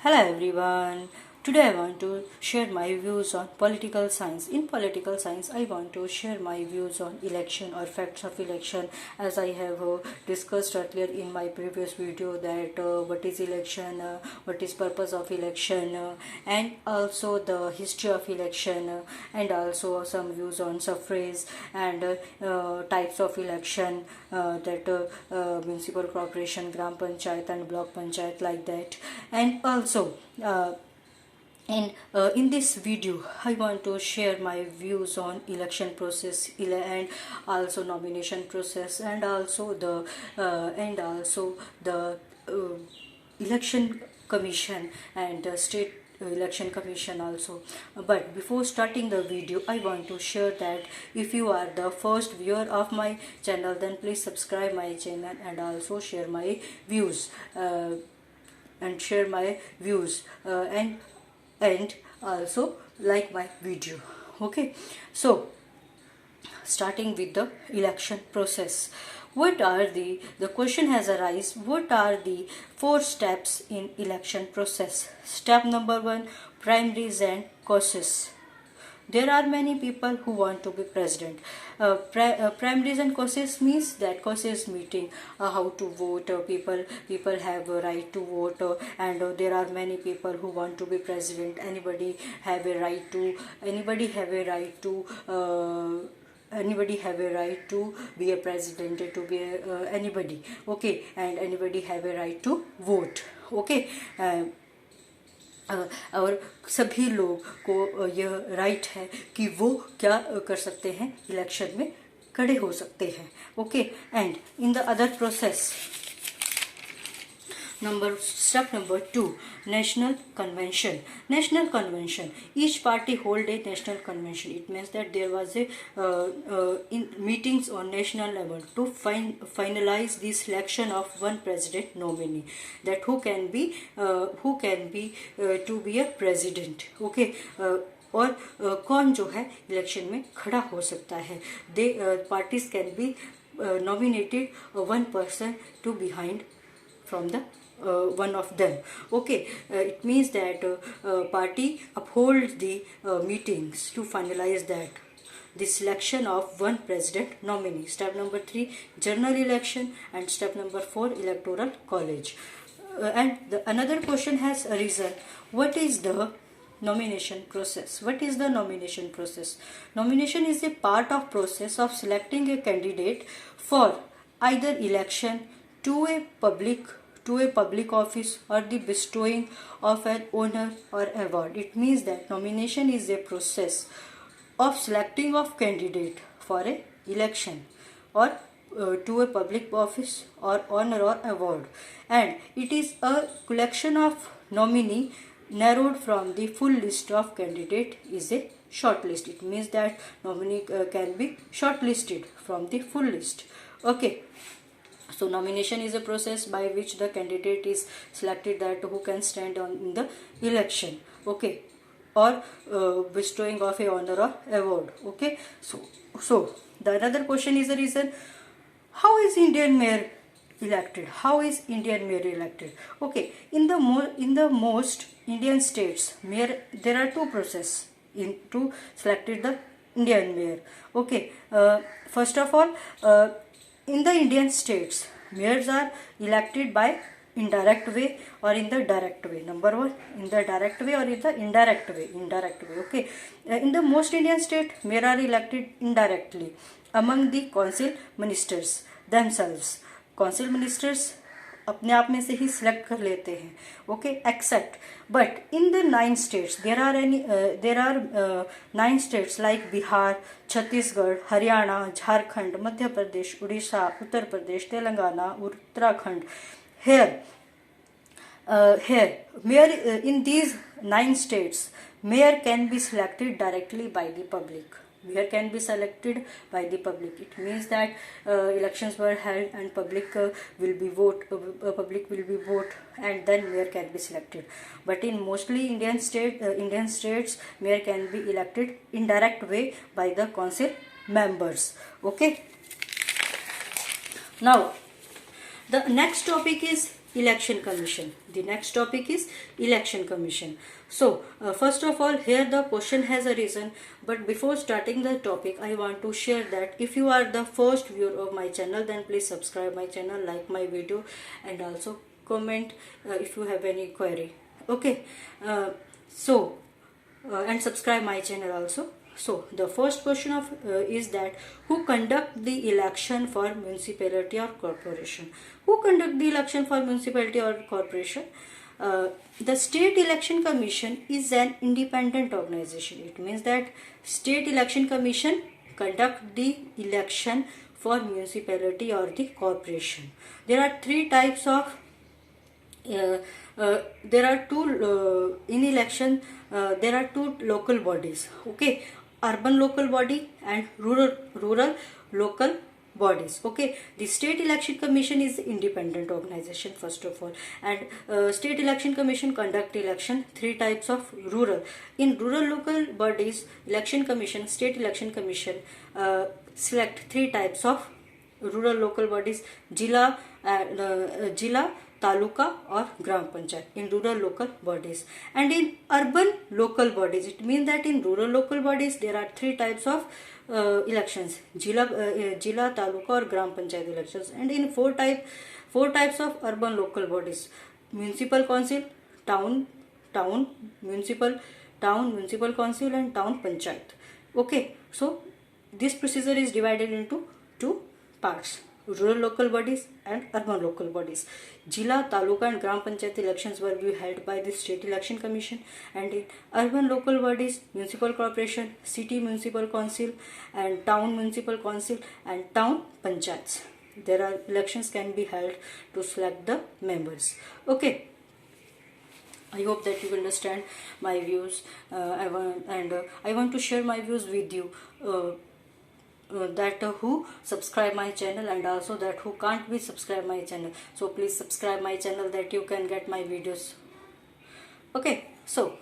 Hello everyone. Today I want to share my views on political science. In political science, I want to share my views on election or facts of election, as I have discussed earlier in my previous video that what is election, what is purpose of election, and also the history of election, and also some views on suffrage and types of election, that municipal corporation, gram panchayat and block panchayat, like that. And also in this video I want to share my views on election process and also nomination process, and also the election commission and state election commission also. But before starting the video, I want to share that if you are the first viewer of my channel, then please subscribe my channel and also share my views and also like my video. Okay, so starting with the election process, what are the question has arisen, what are the 4 steps in election process? Step number 1, primaries and caucus. There are many people who want to be president. Primaries and caucus means that caucus meeting, how to vote. People have a right to vote, and there are many people who want to be president. Anybody have a right to be a president, to be anybody. Okay, and anybody have a right to vote. Okay, और सभी लोग को यह right है कि वो क्या कर सकते हैं, इलेक्शन में खड़े हो सकते हैं. Okay, and in the other process, step number 2, national convention. Each party hold a national convention. It means that there was a in meetings on national level to finalize the selection of one president nominee, that who can be to be a president. Okay, और कौन जो है election में खड़ा हो सकता है. दे parties can be nominated one person to behind from the one of them. Okay, it means that party upholds the meetings to finalize that the selection of one president nominee. Step number 3, general election, and step number 4, electoral college. And another question has arisen, what is the nomination process? What is the nomination process? Nomination is a part of process of selecting a candidate for either election to a public office or the bestowing of an honor or award. It means that nomination is a process of selecting of candidate for a election or to a public office or honor or award, and it is a collection of nominee narrowed from the full list of candidate is a short list. It means that nominee can be shortlisted from the full list. Okay, so nomination is a process by which the candidate is selected that who can stand on in the election. Okay, or bestowing of a honor or award. Okay, so the another question is the reason, how is Indian mayor elected? Okay, in the most Indian states, mayor, there are 2 processes to selected the Indian mayor. Okay, first of all, in the Indian states, mayors are elected by indirect way or in the direct way. Number 1, in the direct way or in the indirect way. Okay, in the most Indian state, mayors are elected indirectly among the council ministers themselves. Council ministers अपने आप में से ही select कर लेते हैं. Okay, except but in the 9 states, there are 9 states like Bihar, Chhattisgarh, Haryana, Jharkhand, Madhya Pradesh, Orissa, Uttar Pradesh, Telangana, Uttarakhand. Here mayor, in these 9 states, mayor can be selected directly by the public. Mayor can be selected by the public. It means that elections were held and public will be vote, and then mayor can be selected. But in mostly Indian states, mayor can be elected indirect way by the council members. Okay. Now, the next topic is Election Commission. The next topic is Election Commission. So, first of all, here the question has arisen, but before starting the topic, I want to share that if you are the first viewer of my channel, then please subscribe my channel, like my video, and also comment if you have any query. Okay, and subscribe my channel also. So the first question of is that who conduct the election for municipality or corporation? Who conduct the election for municipality or corporation? The State Election Commission is an independent organization. It means that State Election Commission conduct the election for municipality or the corporation. There are three types of there are two in election there are two local bodies, okay, urban local body and rural local bodies. Okay, the State Election Commission is independent organization first of all, and State Election Commission conduct election three types of rural. In rural local bodies, Election Commission, State Election Commission select three types of rural local bodies: Jila, Taluka or Gram Panchayat in rural local bodies. And in urban local bodies, it means that in rural local bodies there are three types of elections: Jila, Taluka or Gram Panchayat elections. And in four types of urban local bodies: municipal council, town municipal council, and town panchayat. Okay, so this procedure is divided into two parts: rural local bodies and urban local bodies. Jila, Taluka and Gram Panchayat elections were be held by the State Election Commission, and in urban local bodies, municipal corporation, city municipal council and town municipal council and town panchayats, there are elections can be held to select the members. Okay, I hope that you understand my views. I want to share my views with you. That who subscribe my channel, and also that who can't be subscribe my channel, so please subscribe my channel that you can get my videos. Okay, so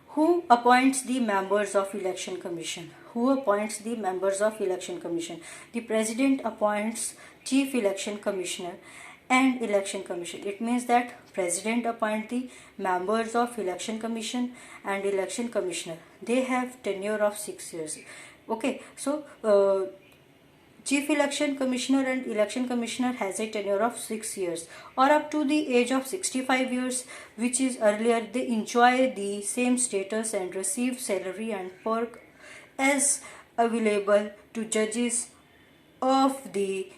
who appoints the members of Election Commission? Who appoints the members of Election Commission? The President appoints Chief Election Commissioner and Election Commission. It means that President appoint the members of Election Commission and Election Commissioner. They have tenure of 6 years. Okay, so Chief Election Commissioner and Election Commissioner has a tenure of 6 years or up to the age of 65 years, which is earlier. They enjoy the same status and receive salary and perk as available to judges of the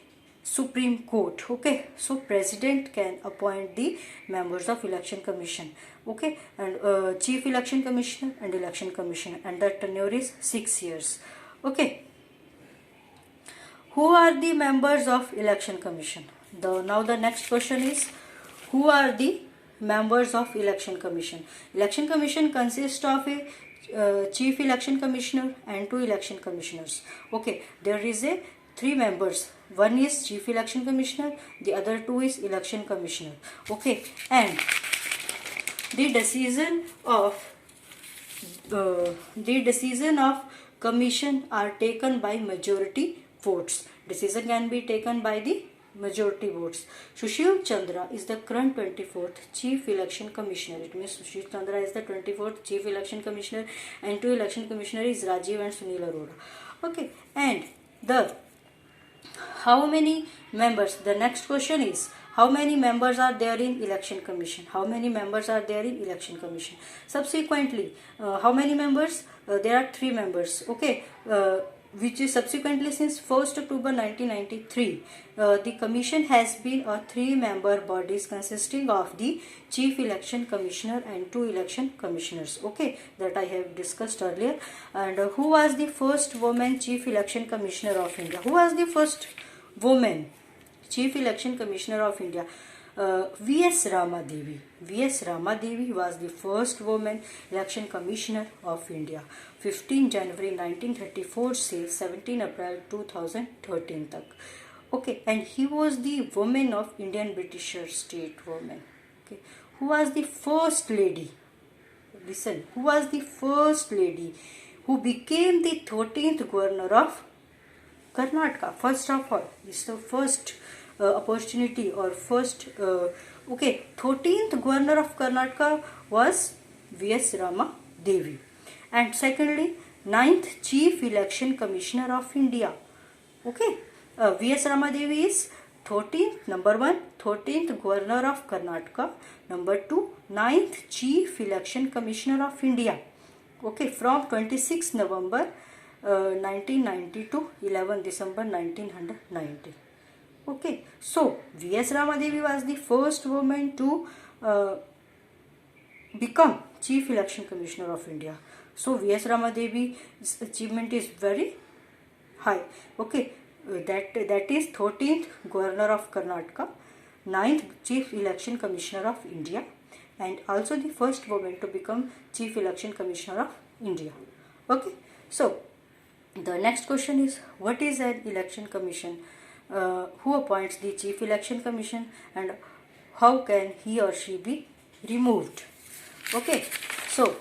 Supreme Court. Okay, so President can appoint the members of Election Commission. Okay, and Chief Election Commissioner and Election Commissioner, and the tenure is 6 years. Okay, who are the members of Election Commission? Now the next question is, who are the members of Election Commission? Election Commission consists of a Chief Election Commissioner and 2 Election Commissioners. Okay, there is a 3 members. One is Chief Election Commissioner, the other 2 is Election Commissioner. Okay, and the decision of commission are taken by majority votes. Decision can be taken by the majority votes. Sushil Chandra is the current 24th Chief Election Commissioner. It means Sushil Chandra is the 24th Chief Election Commissioner, and 2 Election Commissioner is Rajiv and Sunil Arora. Okay, and how many members? The next question is, how many members are there in Election Commission? How many members are there in Election Commission? Subsequently, how many members? There are 3 members. Okay, which is subsequently since 1st October 1993, the commission has been a 3-member bodies consisting of the Chief Election Commissioner and 2 Election Commissioners. Okay, that I have discussed earlier. And who was the first woman Chief Election Commissioner of India? Who was the first woman Chief Election Commissioner of India? V.S. Ramadevi. V.S. Ramadevi was the first woman Election Commissioner of India. 15 January 1934 से 17 April 2013 तक. Okay, and he was the woman of Indian British state woman. Okay, who was the first lady? Listen, who was the first lady who became the 13th governor of Karnataka? First of all, this is the first opportunity or first 13th governor of Karnataka was V.S. Rama Devi. And secondly, 9th Chief Election Commissioner of India. Okay, V.S. Rama Devi is 13th, number 1, 13th Governor of Karnataka. Number 2, 9th Chief Election Commissioner of India. Okay, from 26 November 1990 to 11 December 1990. Okay, so V.S. Rama Devi was the first woman to become Chief Election Commissioner of India. So V.S. Rama Devi's achievement is very high. Okay, that is 13th Governor of Karnataka, 9th Chief Election Commissioner of India, and also the first woman to become Chief Election Commissioner of India. Okay, so the next question is, what is an election commission? Who appoints the Chief Election Commission, and how can he or she be removed? Okay, so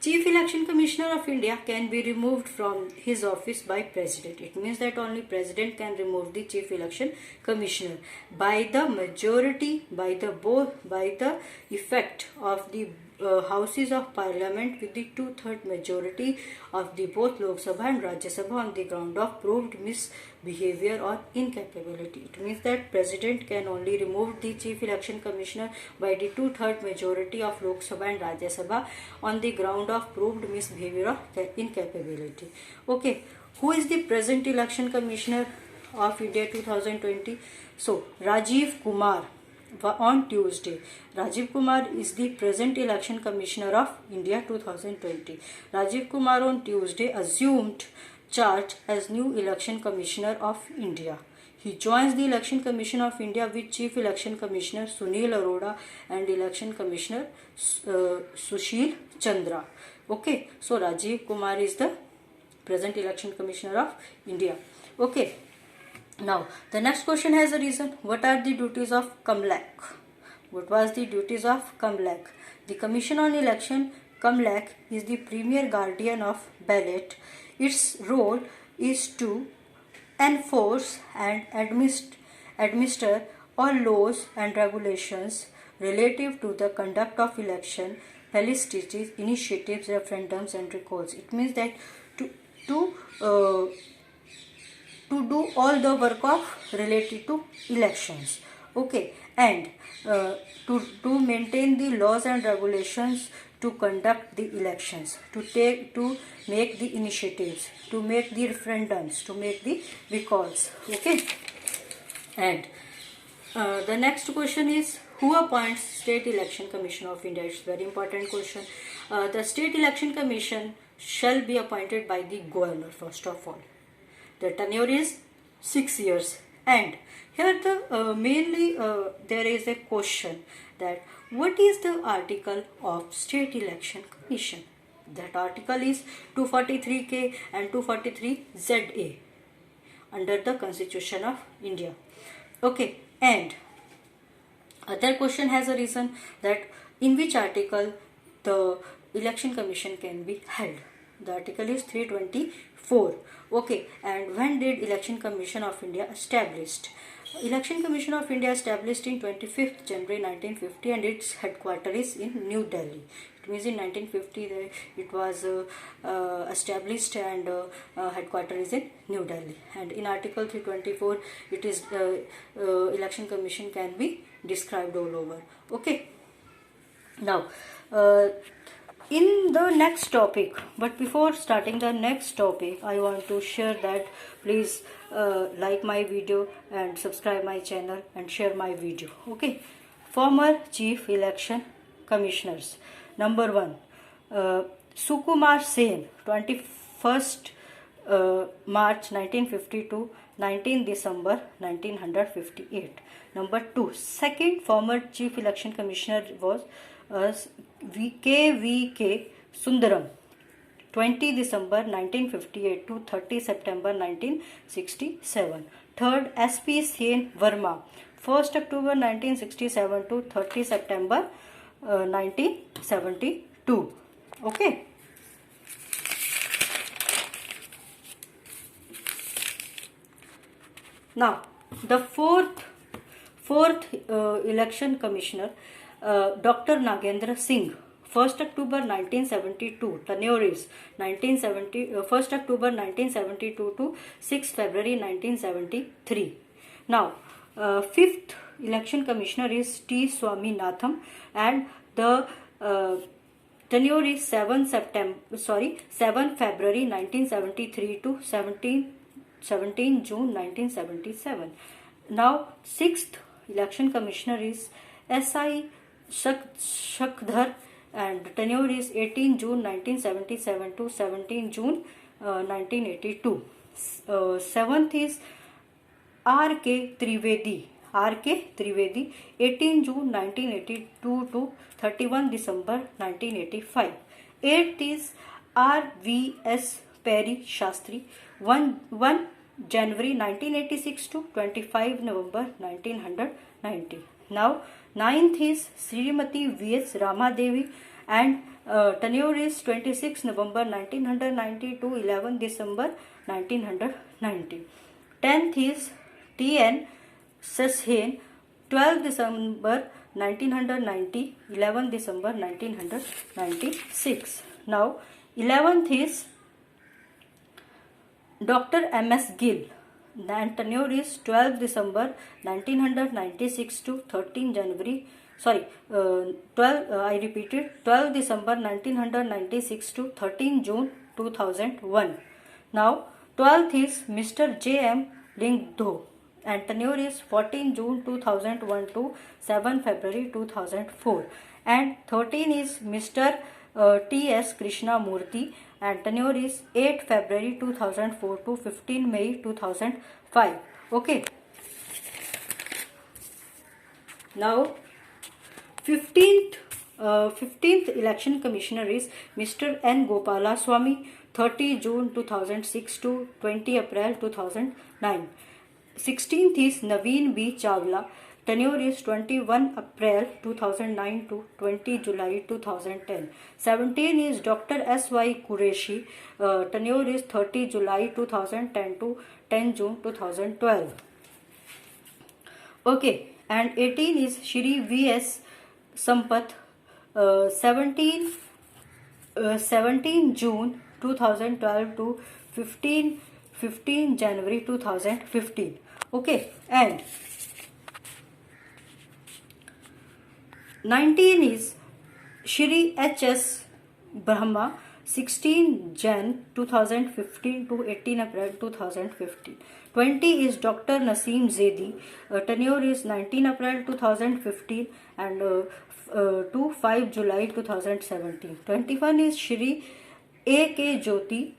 Chief Election Commissioner of India can be removed from his office by President. It means that only President can remove the Chief Election Commissioner by the majority, by the effect of the houses of Parliament with the 2/3 majority of the both Lok Sabha and Rajya Sabha on the ground of proved misbehavior or incapability. It means that President can only remove the Chief Election Commissioner by the 2/3 majority of Lok Sabha and Rajya Sabha on the ground of proved misbehavior or incapability. Okay, who is the present Election Commissioner of India 2020? So Rajiv Kumar. On Tuesday, Rajiv Kumar is the present Election Commissioner of India 2020. Rajiv Kumar on Tuesday assumed charge as new Election Commissioner of India. He joins the Election Commission of India with Chief Election Commissioner Sunil Arora and Election Commissioner Sushil Chandra. Okay, so Rajiv Kumar is the present Election Commissioner of India. Okay. Now, the next question has a reason. What are the duties of COMLEC? What was the duties of COMLEC? The Commission on Election, COMLEC, is the premier guardian of ballot. Its role is to enforce and administer all laws and regulations relative to the conduct of election, felicitations, initiatives, referendums, and recalls. It means that to do all the work of related to elections. Okay, and to maintain the laws and regulations to conduct the elections, to make the initiatives, to make the referendums, to make the recalls. Okay, and the next question is, who appoints State Election Commission of India? It's a very important question. The State Election Commission shall be appointed by the governor first of all. The tenure is 6 years, and here mainly there is a question that what is the article of State Election Commission? That article is 243K and 243ZA under the Constitution of India. Okay, and other question has a reason that in which article the Election Commission can be held. The article is 324. Okay, and when did Election Commission of India established? Election Commission of India established in 25th January 1950 and its headquarters is in New Delhi. It means in 1950 it was established and headquarters is in New Delhi. And in Article 324 it is Election Commission can be described all over. Okay. Now in the next topic, but before starting the next topic, I want to share that please like my video and subscribe my channel and share my video. Okay, former Chief Election Commissioners. Number 1, Sukumar Sen, 21st March 1950 to 19 December 1958. Number 2, second former Chief Election Commissioner was KVK Sundaram, 20 December 1958 to 30 September 1967. Third, SP Sen Verma, 1st October 1967 to 30 September 1972. Okay. Now, the fourth election commissioner, Dr. Nagendra Singh, 1st October 1972, tenure is 1st October 1972 to 6 February 1973. Now, fifth election commissioner is T. Swaminatham, and the tenure is 7 February 1973 to 17 June 1977. Now, sixth election commissioner is S.I. Shakdhar, and tenure is 18 June 1977 to 17 June 1982. Seventh is R.K. Trivedi, 18 June 1982 to 31 December 1985. Eighth is R.V.S. Perry Shastri, 1 January 1986 to 25 November 1990. Now, ninth is Srimati V.S. Ramadevi, and tenure is 26 November 1990 to 11 December 1990. 10th is T.N. Seshen, 12 December 1990, 11 December 1996. Now, 11th is Dr. M.S. Gill, and tenure is 12 December 1996 to 13 January, 12 December 1996 to 13 June 2001. Now, 12th is Mr. J.M. Lingdo, and tenure is 14 June 2001 to 7 February 2004. And 13 is Mr. T.S. Krishnamurthy, and tenure is 8 February 2004 to 15 May 2005. Okay. Now, 15th election commissioner is Mr. N. Gopala Swamy, 30 June 2006 to 20 April 2009. 16th is Naveen B. Chawla, tenure is 21 April 2009 to 20 July 2010. 17 is Dr. S.Y. Qureshi, tenure is 30 July 2010 to 10 June 2012. Okay, and 18 is Shri V.S. Sampath, 17 June 2012 to 15 January 2015. Okay, and 19 is Shri H.S. Brahma, 16 Jan 2015 to 18 April 2015. 20 is Dr. Naseem Zaidi, tenure is 19 April 2015 and to 5 July 2017. 21 is Shri A.K. Jyoti,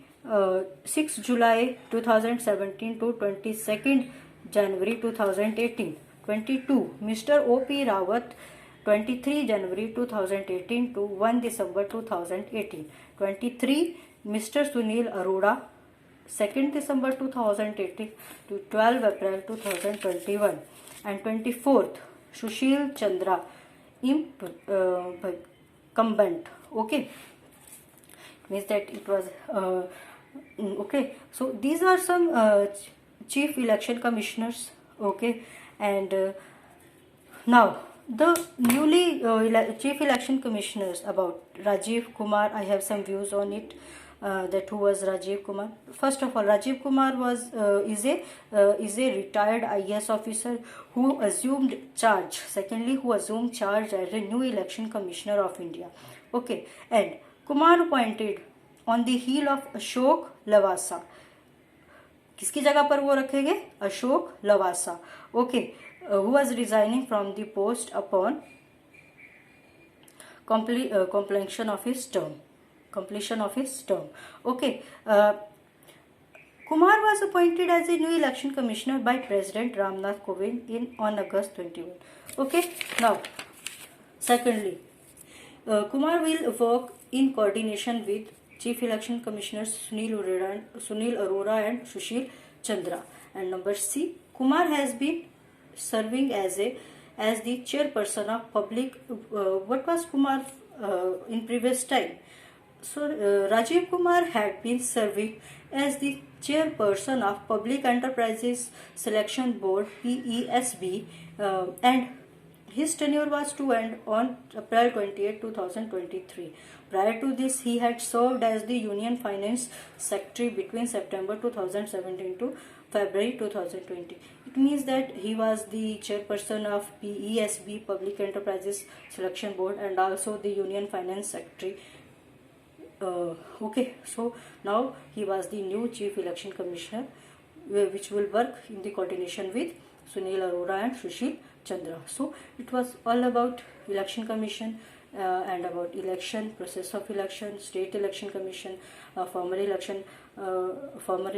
6 July 2017 to 22nd January 2018. 22 Mr. O.P. Rawat, 23 January 2018 to 1 December 2018. 23 Mr. Sunil Arora, 2nd December 2018 to 12 April 2021. And 24th Sushil Chandra, incumbent. Okay, means that it was okay. So these are some chief election commissioners. Okay, and now the newly chief election commissioners. About Rajiv Kumar, I have some views on it. That who was Rajiv Kumar? First of all, Rajiv Kumar was is a retired IAS officer who assumed charge. Secondly, who assumed charge as a new election commissioner of India. Okay, and Kumar appointed on the heel of Ashok Lavasa. किसकी जगह पर वो रखे गए? Ashok Lavasa. Okay, who was resigning from the post upon completion of his term. Okay, Kumar was appointed as a new election commissioner by President Ramnath Kovind on August 21. Okay, now secondly, Kumar will work in coordination with Chief Election Commissioners Sunil Arora and Sushil Chandra. And number C, Kumar has been serving as the chairperson of public. What was Kumar in previous time? So Rajiv Kumar had been serving as the chairperson of Public Enterprises Selection Board (PESB), and his tenure was to end on April 28, 2023. Prior to this, he had served as the Union Finance Secretary between September 2017 to February 2020. It means that he was the chairperson of PESB, Public Enterprises Selection Board, and also the Union Finance Secretary. Okay, so now he was the new Chief Election Commissioner, which will work in the coordination with Sunil Arora and Sushil Chandra. So it was all about Election Commission and about election, process of election, State Election Commission, former election, former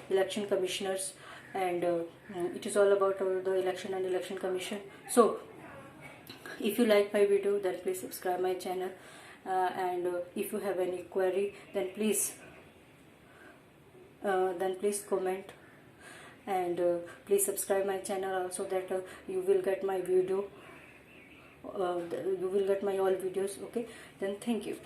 election commissioners, and it is all about the election and election commission. So if you like my video, then please subscribe my channel, and if you have any query, then please comment, and please subscribe my channel so that you will get my video, you will get my all videos. Okay, then thank you.